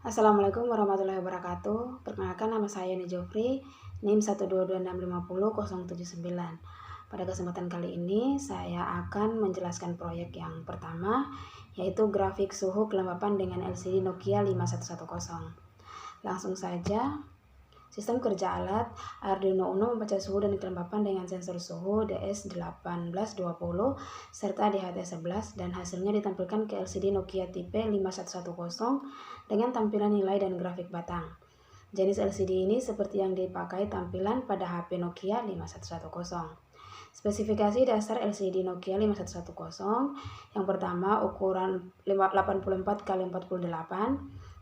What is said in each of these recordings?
Assalamualaikum warahmatullahi wabarakatuh. Perkenalkan, nama saya Yeni Jofri, NIM 122650079. Pada kesempatan kali ini saya akan menjelaskan proyek yang pertama, yaitu grafik suhu kelembapan dengan LCD Nokia 5110. Langsung saja. Sistem kerja alat Arduino Uno membaca suhu dan kelembapan dengan sensor suhu DS1820 serta DHT11 dan hasilnya ditampilkan ke LCD Nokia tipe 5110 dengan tampilan nilai dan grafik batang. Jenis LCD ini seperti yang dipakai tampilan pada HP Nokia 5110. Spesifikasi dasar LCD Nokia 5110, yang pertama ukuran 84x48,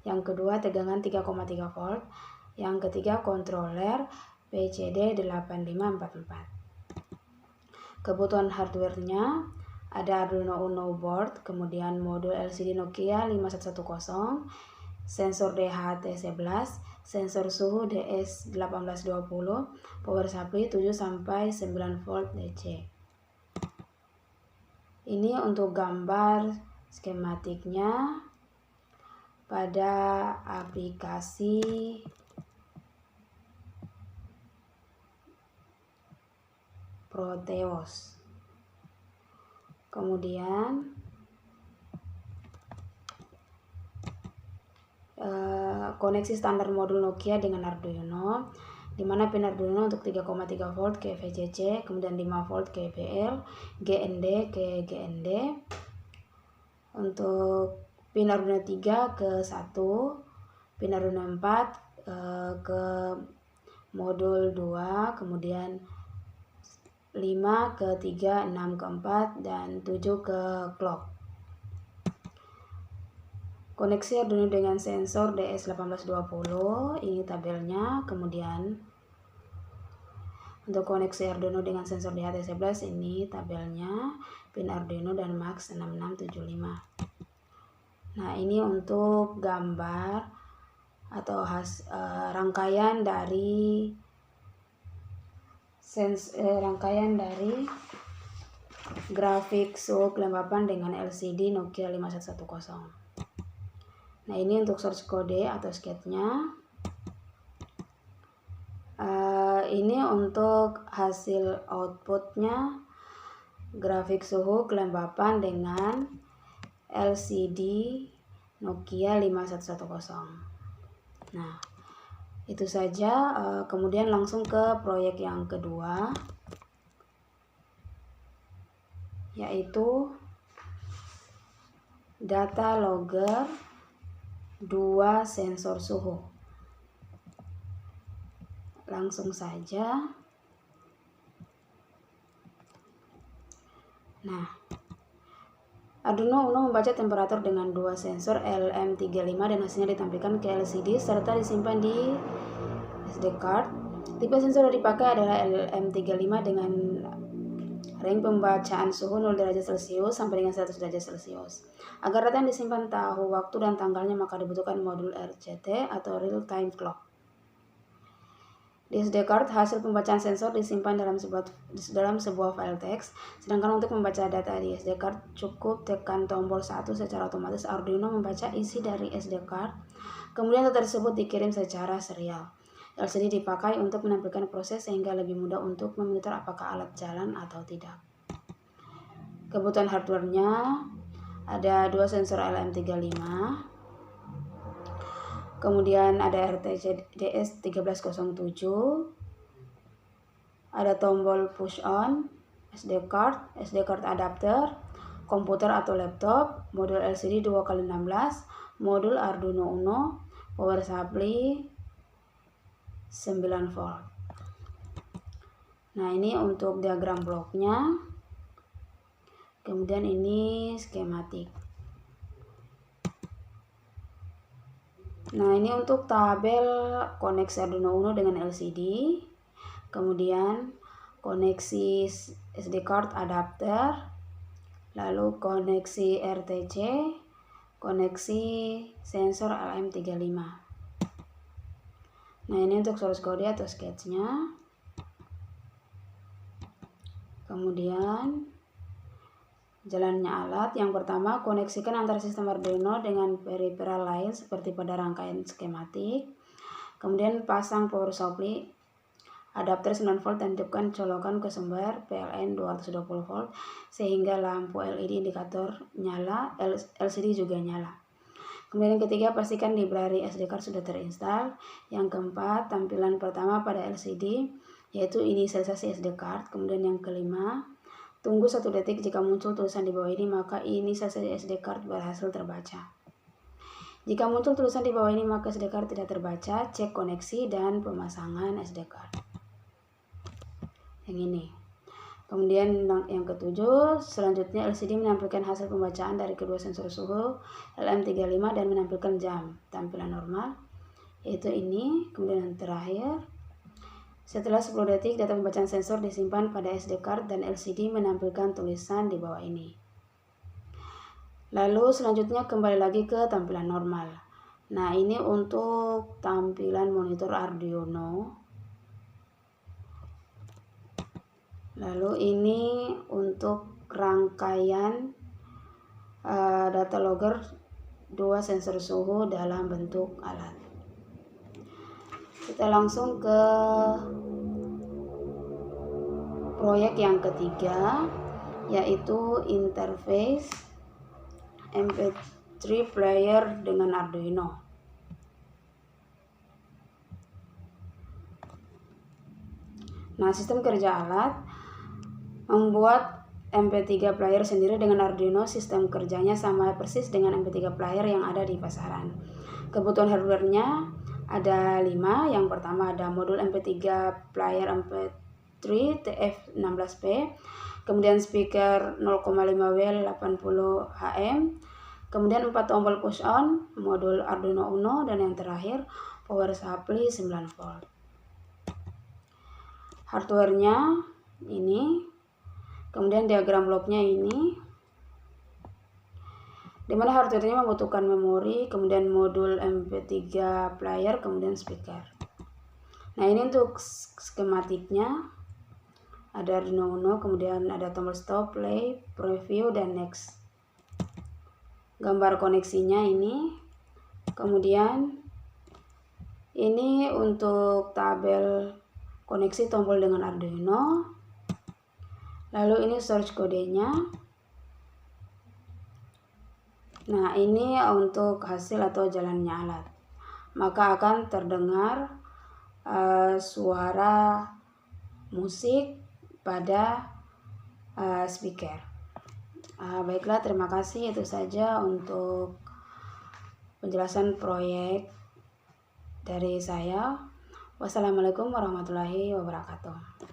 yang kedua tegangan 3,3 volt, yang ketiga kontroler PCD8544. Kebutuhan hardware-nya ada Arduino Uno board, kemudian modul LCD Nokia 5110, sensor DHT11, sensor suhu DS1820, power supply 7-9 volt DC. Ini untuk gambar skematiknya pada aplikasi Proteus. Kemudian koneksi standar modul Nokia dengan Arduino, di mana pin Arduino untuk 3,3 volt ke VCC, kemudian 5 volt ke PL, GND ke GND. Untuk pin Arduino 3 ke 1, pin Arduino 4 ke modul 2, kemudian 5 ke 3, 6 ke 4, dan 7 ke clock. Koneksi Arduino dengan sensor DS1820, ini tabelnya. Kemudian untuk koneksi Arduino dengan sensor DHT11, ini tabelnya, pin Arduino dan MAX 6675. Nah, ini untuk gambar atau rangkaian dari grafik suhu kelembapan dengan LCD Nokia 5110. Nah, ini untuk source code atau sketchnya. Ini untuk hasil outputnya, grafik suhu kelembapan dengan LCD Nokia 5110. Nah, itu saja. Kemudian langsung ke proyek yang kedua, yaitu data logger 2 sensor suhu. Langsung saja. Nah, Arduino Uno membaca temperatur dengan 2 sensor LM35 dan hasilnya ditampilkan ke LCD serta disimpan di SD card. Tipe sensor yang dipakai adalah LM35 dengan range pembacaan suhu 0 derajat Celcius sampai dengan 100 derajat Celcius. Agar data yang disimpan tahu waktu dan tanggalnya, maka dibutuhkan modul RCT atau Real Time Clock. Di SD card, hasil pembacaan sensor disimpan dalam sebuah file teks. Sedangkan untuk membaca data di SD card, cukup tekan tombol 1 secara otomatis. Arduino membaca isi dari SD card. Kemudian data tersebut dikirim secara serial. LCD dipakai untuk menampilkan proses sehingga lebih mudah untuk memonitor apakah alat jalan atau tidak. Kebutuhan hardware-nya ada 2 sensor LM35, kemudian ada RTC DS1307, ada tombol push on, SD card adapter, komputer atau laptop, modul LCD 2x16, modul Arduino Uno, power supply 9 volt. Nah, ini untuk diagram bloknya. Kemudian ini skematik. Nah, ini untuk tabel koneksi Arduino Uno dengan LCD. Kemudian koneksi SD card adapter, lalu koneksi RTC, koneksi sensor LM35. Nah, ini untuk source code atau sketchnya. Kemudian jalannya alat. Yang pertama, koneksikan antara sistem Arduino dengan peripheral lain seperti pada rangkaian skematik. Kemudian pasang power supply adapter 9 volt dan hidupkan colokan ke sumber PLN 220 volt sehingga lampu LED indikator nyala, LCD juga nyala. Kemudian yang ketiga, pastikan library SD card sudah terinstall. Yang keempat, tampilan pertama pada LCD yaitu inisialisasi SD card. Kemudian yang kelima, tunggu 1 detik, jika muncul tulisan di bawah ini maka inisialisasi SD card berhasil terbaca. Jika muncul tulisan di bawah ini maka SD card tidak terbaca, cek koneksi dan pemasangan SD card. Yang ini. Kemudian yang ketujuh, selanjutnya LCD menampilkan hasil pembacaan dari kedua sensor suhu LM35 dan menampilkan jam tampilan normal, yaitu ini. Kemudian yang terakhir, setelah 10 detik data pembacaan sensor disimpan pada SD card dan LCD menampilkan tulisan di bawah ini. Lalu selanjutnya kembali lagi ke tampilan normal. Nah, ini untuk tampilan monitor Arduino. Lalu ini untuk rangkaian data logger 2 sensor suhu dalam bentuk alat. Kita langsung ke proyek yang ketiga, yaitu interface MP3 player dengan Arduino. Nah, sistem kerja alat membuat MP3 player sendiri dengan Arduino. Sistem kerjanya sama persis dengan MP3 player yang ada di pasaran. Kebutuhan hardware-nya ada 5. Yang pertama ada modul MP3 player MP3 TF16P, kemudian speaker 0,5W 80HM, kemudian 4 tombol push on, modul Arduino Uno, dan yang terakhir power supply 9 volt. Hardware-nya ini, kemudian diagram bloknya ini, dimana hardware-nya membutuhkan memori, kemudian modul MP3 player, kemudian speaker. Nah, ini untuk skematiknya ada Arduino Uno, kemudian ada tombol stop, play, preview, dan next. Gambar koneksinya ini, kemudian ini untuk tabel koneksi tombol dengan Arduino. Lalu ini source kodenya. Nah, ini untuk hasil atau jalannya alat. Maka akan terdengar suara musik pada speaker. Baiklah, terima kasih. Itu saja untuk penjelasan proyek dari saya. Wassalamualaikum warahmatullahi wabarakatuh.